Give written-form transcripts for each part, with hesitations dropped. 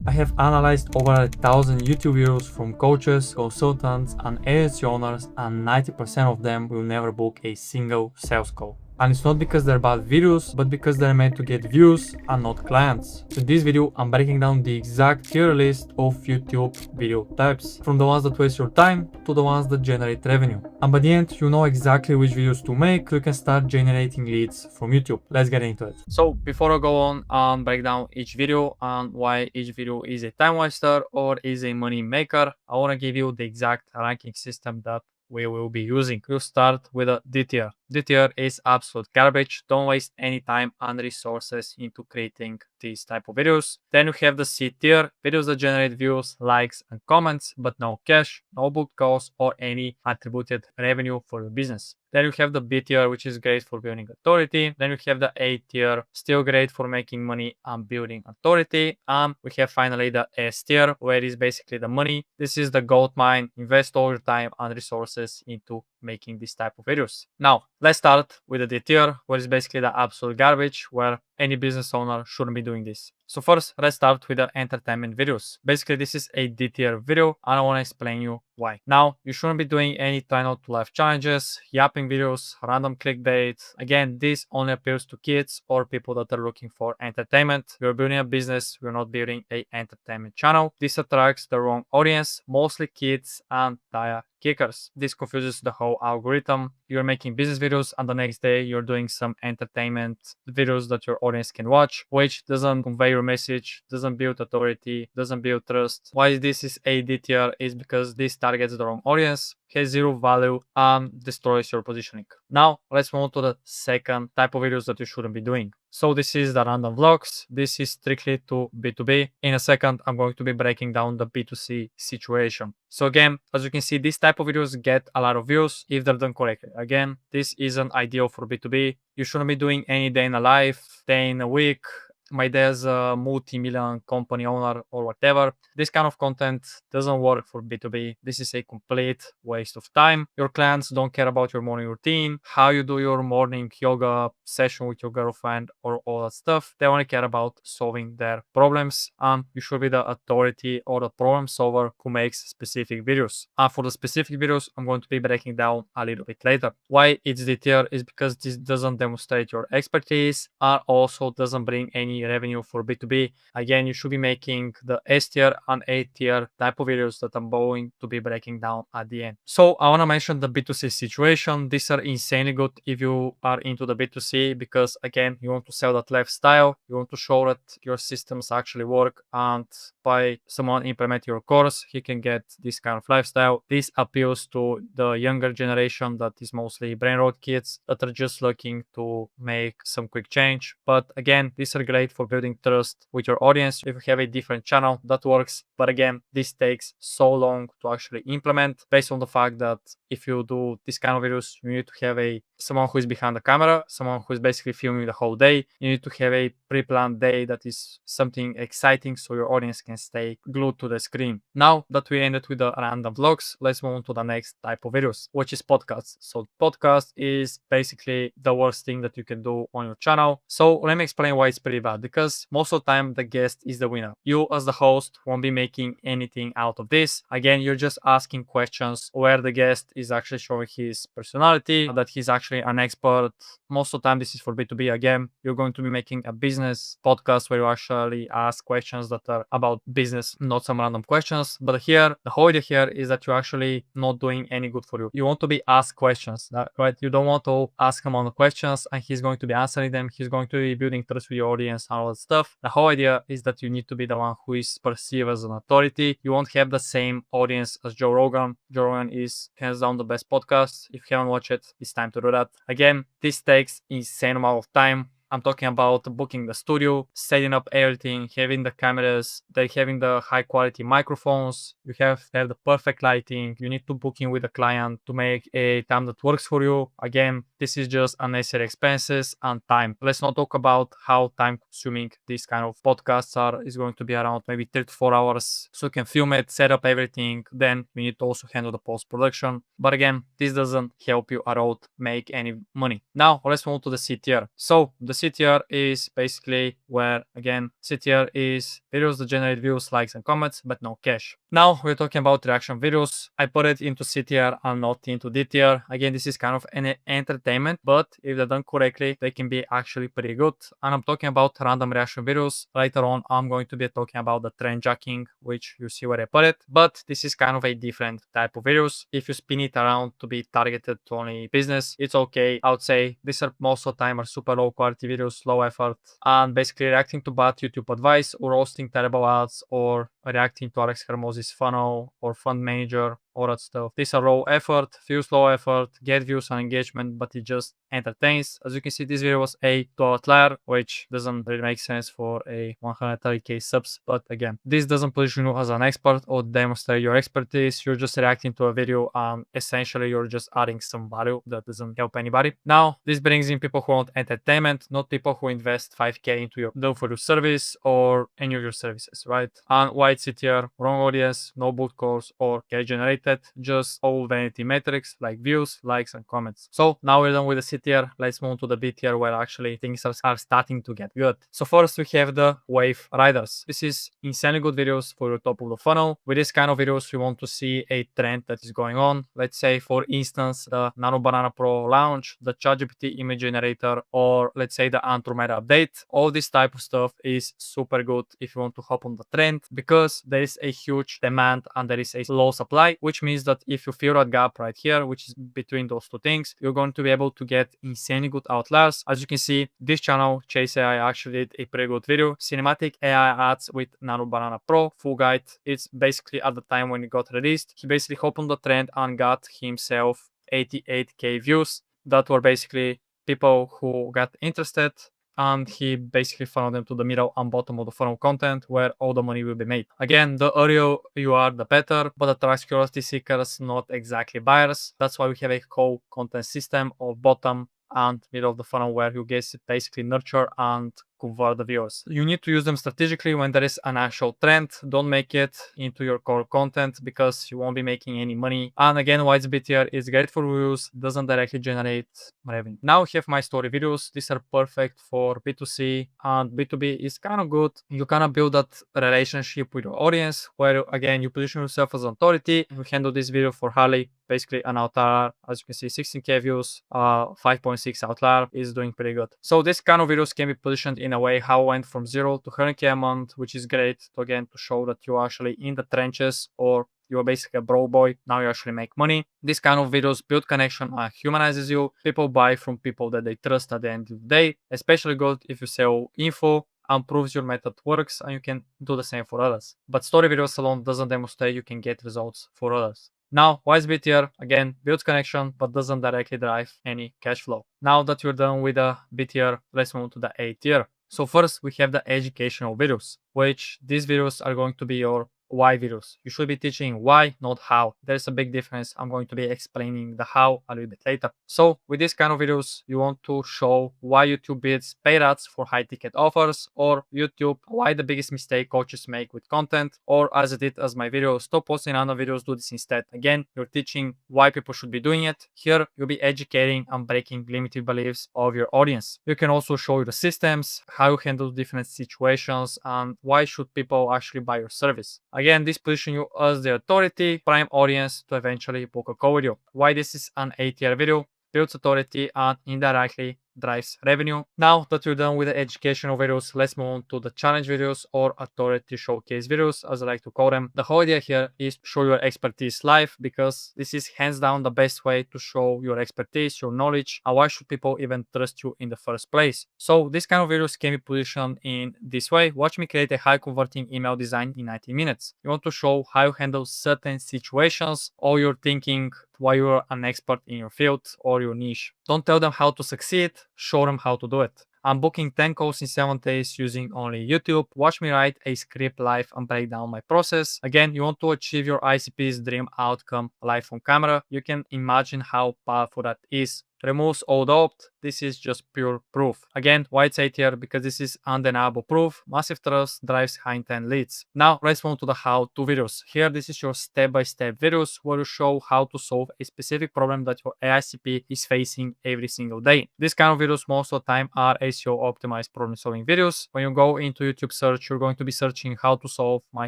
I have analyzed over 1,000 YouTube videos from coaches, consultants, and agency owners, and 90% of them will never book a single sales call. And it's not because they're bad videos, but because they're meant to get views and not clients. So in this video, I'm breaking down the exact tier list of YouTube video types, from the ones that waste your time to the ones that generate revenue. And by the end, you know exactly which videos to make so you can start generating leads from YouTube. Let's get into it. So before I go on and break down each video and why each video is a time waster or is a money maker, I want to give you the exact ranking system that we will be using. We'll start with a D tier. D tier is absolute garbage. Don't waste any time and resources into creating these type of videos. Then you have the C tier, videos that generate views, likes, and comments, but no cash, no booked calls, or any attributed revenue for your business. Then you have the B tier, which is great for building authority. Then you have the A tier, still great for making money and building authority. And we have finally the S tier, where it is basically the money. This is the gold mine. Invest all your time and resources into making this type of videos. Now, let's start with the D tier, where it's basically the absolute garbage, where any business owner shouldn't be doing this. So first, let's start with the entertainment videos. Basically, this is a D tier video, and I want to explain you why. Now, you shouldn't be doing any try not to laugh challenges, yapping videos, random clickbait. Again, this only appeals to kids or people that are looking for entertainment. We're building a business, we're not building an entertainment channel. This attracts the wrong audience, mostly kids and tire kickers. This confuses the whole algorithm. You're making business videos and the next day you're doing some entertainment videos that your audience can watch, which doesn't convey your message, doesn't build authority, doesn't build trust. Why this is a D tier is because this targets the wrong audience, has zero value, and destroys your positioning. Now, let's move on to the second type of videos that you shouldn't be doing. So this is the random vlogs. This is strictly to B2B. In a second, I'm going to be breaking down the B2C situation. So again, as you can see, this type of videos get a lot of views if they're done correctly. Again, this isn't ideal for B2B. You shouldn't be doing any day in a life, day in a week. My dad's a multi-million company owner or whatever. This kind of content doesn't work for B2B. This is a complete waste of time. Your clients don't care about your morning routine, how you do your morning yoga session with your girlfriend or all that stuff. They only care about solving their problems, and you should be the authority or the problem solver who makes specific videos. And for the specific videos, I'm going to be breaking down a little bit later. Why it's D tier is because this doesn't demonstrate your expertise and also doesn't bring any revenue for B2B. Again, you should be making the S tier and A tier type of videos that I'm going to be breaking down at the end. So I want to mention the B2C situation. These are insanely good if you are into the B2C because again, you want to sell that lifestyle. You want to show that your systems actually work, and by someone implement your course, he can get this kind of lifestyle. This appeals to the younger generation that is mostly brain rot kids that are just looking to make some quick change. But again, these are great for building trust with your audience. If you have a different channel, that works. But again, this takes so long to actually implement based on the fact that if you do this kind of videos, you need to have someone who is behind the camera, someone who is basically filming the whole day. You need to have a pre-planned day that is something exciting so your audience can stay glued to the screen. Now that we ended with the random vlogs, let's move on to the next type of videos, which is podcasts. So podcast is basically the worst thing that you can do on your channel. So let me explain why it's pretty bad, because most of the time the guest is the winner. You as the host won't be making anything out of this. Again, you're just asking questions where the guest is actually showing his personality, that he's actually an expert. Most of the time this is for B2B. Again, you're going to be making a business podcast where you actually ask questions that are about business, not some random questions. But here, the whole idea here is that you're actually not doing any good for you. You want to be asked questions, right? You don't want to ask him on the questions and he's going to be answering them. He's going to be building trust with your audience and all that stuff. The whole idea is that you need to be the one who is perceived as an authority. You won't have the same audience as Joe Rogan. Joe Rogan is hands down the best podcast. If you haven't watched it, it's time to do that. Again, this takes insane amount of time. I'm talking about booking the studio, setting up everything, having the cameras, having the high quality microphones. You have to have the perfect lighting. You need to book in with the client to make a time that works for you. Again, this is just unnecessary expenses and time. Let's not talk about how time consuming these kind of podcasts are. It's going to be around maybe 3 to 4 hours. So you can film it, set up everything. Then we need to also handle the post-production. But again, this doesn't help you at all make any money. Now, let's move to the C tier. So the CTR is basically where, again, CTR is videos that generate views, likes, and comments, but no cash. Now we're talking about reaction videos. I put it into CTR and not into DTR. Again, this is kind of an entertainment, but if they're done correctly, they can be actually pretty good. And I'm talking about random reaction videos. Later on, I'm going to be talking about the trend jacking, which you see where I put it. But this is kind of a different type of videos. If you spin it around to be targeted to only business, it's okay. I would say these are most of the time are super low quality videos, low effort, and basically reacting to bad YouTube advice or roasting terrible ads or reacting to Alex Hermosi's funnel or fund manager, all that stuff. These are low effort, feels low effort, get views and engagement, but it just entertains. As you can see, this video was a to outlier, which doesn't really make sense for a 130k subs. But again, this doesn't position you as an expert or demonstrate your expertise. You're just reacting to a video and essentially you're just adding some value that doesn't help anybody. Now, this brings in people who want entertainment, not people who invest 5k into your done for you service or any of your services, right? And why it's CTR, wrong audience, no boot course or get generated, just all vanity metrics like views, likes, and comments. So now we're done with the C tier. Let's move to the B tier where actually things are starting to get good. So first we have the wave riders. This is insanely good videos for your top of the funnel. With this kind of videos, we want to see a trend that is going on. Let's say, for instance, the Nano Banana Pro launch, the ChatGPT image generator, or let's say the Andromeda update. All this type of stuff is super good if you want to hop on the trend, because there is a huge demand and there is a low supply, which means that if you fill that gap right here, which is between those two things, you're going to be able to get insanely good outliers. As you can see, this channel, Chase AI, actually did a pretty good video. Cinematic AI ads with Nano Banana Pro, full guide. It's basically at the time when it got released, he basically hopped on the trend and got himself 88k views. That were basically people who got interested, and he basically funneled them to the middle and bottom of the funnel content where all the money will be made. Again, the earlier you are, the better, but attracts curiosity seekers, not exactly buyers. That's why we have a whole content system of bottom and middle of the funnel where you guys basically nurture and convert the viewers. You need to use them strategically when there is an actual trend. Don't make it into your core content because you won't be making any money. And again, why it's BTR is great for views, doesn't directly generate revenue. Now we have my story videos. These are perfect for B2C, and B2B is kind of good. You kind of build that relationship with your audience where, again, you position yourself as an authority. We handle this video for Harley, basically an outlier. As you can see, 16k views, 5.6 outlier is doing pretty good. So this kind of videos can be positioned in a way how I went from 0 to 100k a month, which is great to, again, to show that you're actually in the trenches, or you're basically a bro boy. Now you actually make money. This kind of videos build connection and humanizes you. People buy from people that they trust at the end of the day. Especially good if you sell info and proves your method works, and you can do the same for others. But story videos alone doesn't demonstrate you can get results for others. Now, why is B tier? Again, builds connection, but doesn't directly drive any cash flow. Now that you're done with the B tier, let's move to the A tier. So first, we have the educational videos, which these videos are going to be your why videos. You should be teaching why, not how. There's a big difference. I'm going to be explaining the how a little bit later. So with this kind of videos, you want to show why YouTube bids paid ads for high ticket offers, or YouTube, why the biggest mistake coaches make with content, or as I did as my video, stop posting random videos, do this instead. Again, you're teaching why people should be doing it. Here, you'll be educating and breaking limited beliefs of your audience. You can also show you the systems, how you handle different situations, and why should people actually buy your service. Again, this positions you as the authority, prime audience to eventually book a call with you. Why this is an A tier video? Builds authority and indirectly drives revenue. Now that we're done with the educational videos, let's move on to the challenge videos, or authority showcase videos, as I like to call them. The whole idea here is to show your expertise live, because this is hands down the best way to show your expertise, your knowledge, and why should people even trust you in the first place. So this kind of videos can be positioned in this way. Watch me create a high converting email design in 90 minutes. You want to show how you handle certain situations, or you're thinking why you're an expert in your field or your niche. Don't tell them how to succeed, show them how to do it. I'm booking 10 calls in 7 days using only YouTube. Watch me write a script live and break down my process. Again, you want to achieve your ICP's dream outcome live on camera. You can imagine how powerful that is removes all doubt. This is just pure proof. Again, why it's A tier? Because this is undeniable proof. Massive trust drives high intent leads. Now let's move to the how-to videos. Here, this is your step-by-step videos where you show how to solve a specific problem that your AICP is facing every single day. These kind of videos most of the time are SEO optimized problem solving videos. When you go into YouTube search, you're going to be searching how to solve my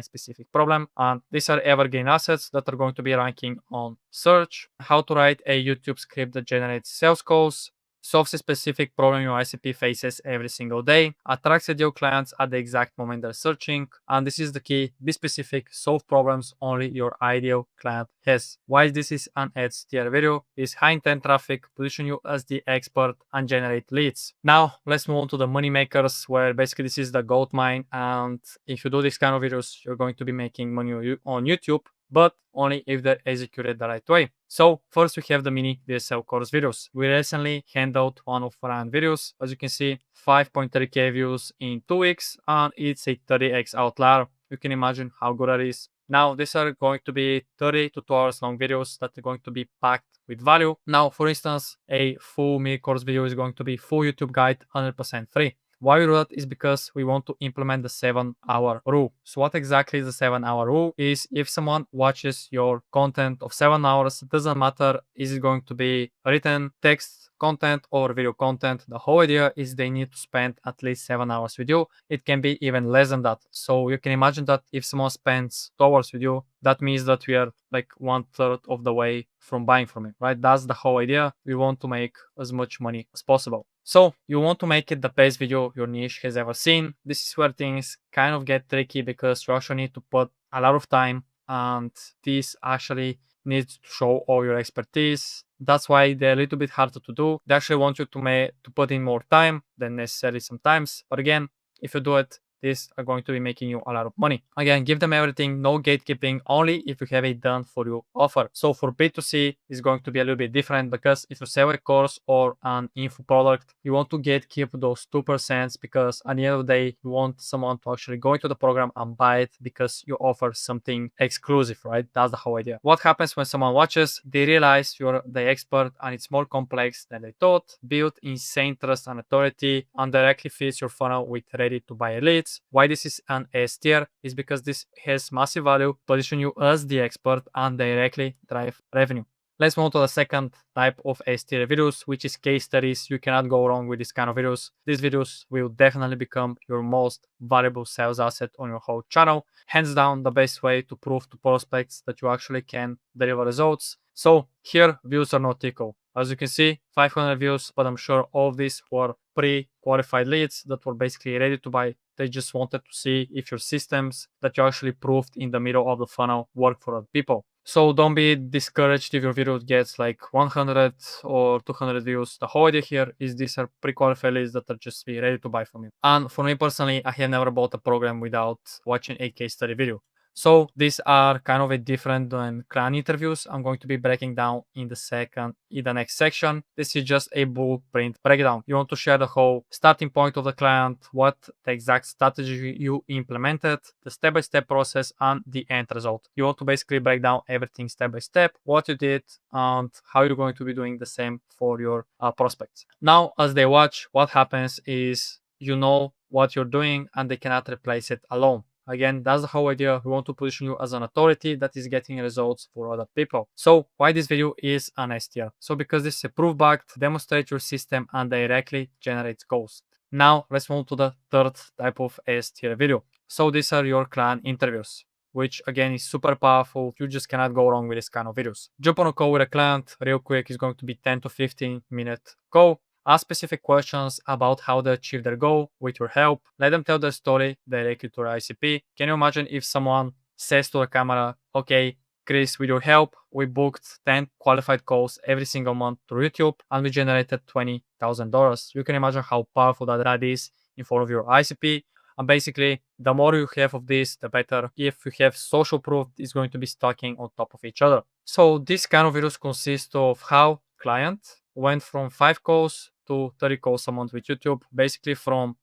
specific problem, and these are evergreen assets that are going to be ranking on search. How to write a YouTube script that generates sales calls, solves a specific problem your ICP faces every single day, attracts ideal clients at the exact moment they're searching, and this is the key: be specific, solve problems only your ideal client has. Why this is an ads tier video is high intent traffic, position you as the expert, and generate leads. Now let's move on to the money makers, where basically this is the gold mine, and if you do this kind of videos, you're going to be making money on YouTube, but only if they're executed the right way. So first we have the mini DSL course videos. We recently hand out one of our videos. As you can see, 5.3k views in 2 weeks, and it's a 30x outlier. You can imagine how good that is. Now these are going to be 30 to 2 hours long videos that are going to be packed with value. Now, for instance, a full mini course video is going to be full YouTube guide, 100% free. Why we do that is because we want to implement the 7-hour rule. So what exactly is the 7-hour rule is if someone watches your content of 7 hours, it doesn't matter is it going to be written text content or video content. The whole idea is they need to spend at least 7 hours with you. It can be even less than that. So you can imagine that if someone spends 2 hours with you, that means that we are like 1/3 of the way from buying from it, right? That's the whole idea. We want to make as much money as possible. So you want to make it the best video your niche has ever seen. This is where things kind of get tricky because you actually need to put a lot of time, and this actually needs to show all your expertise. That's why they're a little bit harder to do. They actually want you to put in more time than necessary sometimes. But again, if you do it, these are going to be making you a lot of money. Again, give them everything, no gatekeeping, only if you have a done for you offer. So for B2C, it's going to be a little bit different because if you sell a course or an info product, you want to gatekeep those 2% because at the end of the day, you want someone to actually go into the program and buy it because you offer something exclusive, right? That's the whole idea. What happens when someone watches? They realize you're the expert and it's more complex than they thought. Build insane trust and authority and directly feeds your funnel with ready to buy leads. Why this is an S tier is because this has massive value, position you as the expert, and directly drive revenue. Let's move to the second type of S tier videos, which is case studies. You cannot go wrong with this kind of videos. These videos will definitely become your most valuable sales asset on your whole channel. Hands down, the best way to prove to prospects that you actually can deliver results. So here, views are not equal. As you can see, 500 views, but I'm sure all of these were pre-qualified leads that were basically ready to buy. They just wanted to see if your systems that you actually proved in the middle of the funnel work for other people. So don't be discouraged if your video gets like 100 or 200 views. The whole idea here is these are pre-qualified leads that are just ready to buy from you. And for me personally, I have never bought a program without watching a case study video. So these are kind of a different than client interviews. I'm going to be breaking down in the next section. This is just a blueprint breakdown. You want to share the whole starting point of the client, what the exact strategy you implemented, the step-by-step process, and the end result. You want to basically break down everything step by step, what you did, and how you're going to be doing the same for your prospects. Now, as they watch, what happens is you know what you're doing and they cannot replace it alone. Again, that's the whole idea. We want to position you as an authority that is getting results for other people. So why this video is an S tier? So because this is a proof backed, demonstrate your system and directly generates goals. Now let's move to the third type of S tier video. So these are your client interviews, which again is super powerful. You just cannot go wrong with this kind of videos. Jump on a call with a client real quick. It's going to be 10 to 15 minute call. Ask specific questions about how they achieve their goal with your help. Let them tell their story directly to your ICP. Can you imagine if someone says to the camera, okay, Kris, with your help, we booked 10 qualified calls every single month through YouTube and we generated $20,000. You can imagine how powerful that is in front of your ICP. And basically, the more you have of this, the better. If you have social proof, it's going to be stacking on top of each other. So this kind of videos consist of how client went from 5 calls to 30 calls a month with YouTube, basically from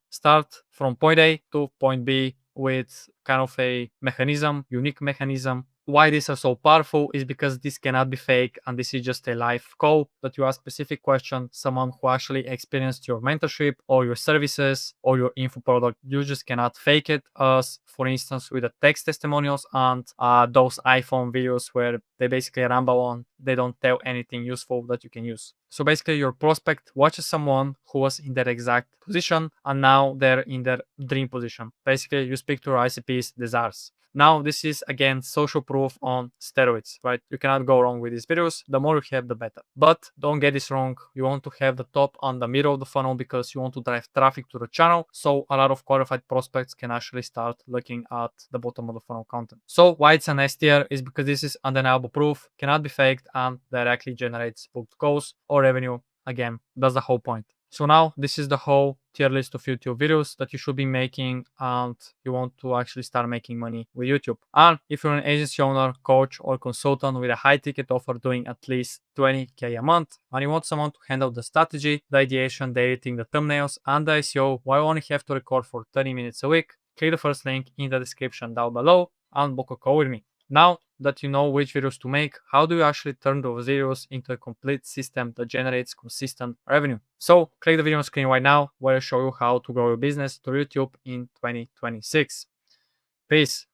point A to point B with kind of a mechanism, unique mechanism, why these are so powerful is because this cannot be fake, and this is just a live call that you ask specific question, someone who actually experienced your mentorship or your services or your info product. You just cannot fake it, as for instance with the text testimonials and those iPhone videos where they basically ramble on. They don't tell anything useful that you can use. So basically your prospect watches someone who was in that exact position and now they're in their dream position. Basically you speak to your ICP's desires. Now, this is again social proof on steroids, right? You cannot go wrong with these videos. The more you have, the better. But don't get this wrong. You want to have the top and the middle of the funnel because you want to drive traffic to the channel. So a lot of qualified prospects can actually start looking at the bottom of the funnel content. So why it's an S tier is because this is undeniable proof, cannot be faked, and directly generates booked calls or revenue. Again, that's the whole point. So now this is the whole tier list of YouTube videos that you should be making, and you want to actually start making money with YouTube. And if you're an agency owner, coach, or consultant with a high ticket offer doing at least 20K a month, and you want someone to handle the strategy, the ideation, the editing, the thumbnails, and the SEO, while you only have to record for 30 minutes a week, click the first link in the description down below and book a call with me. Now that you know which videos to make, how do you actually turn those videos into a complete system that generates consistent revenue? So click the video on screen right now where I show you how to grow your business through YouTube in 2026. Peace.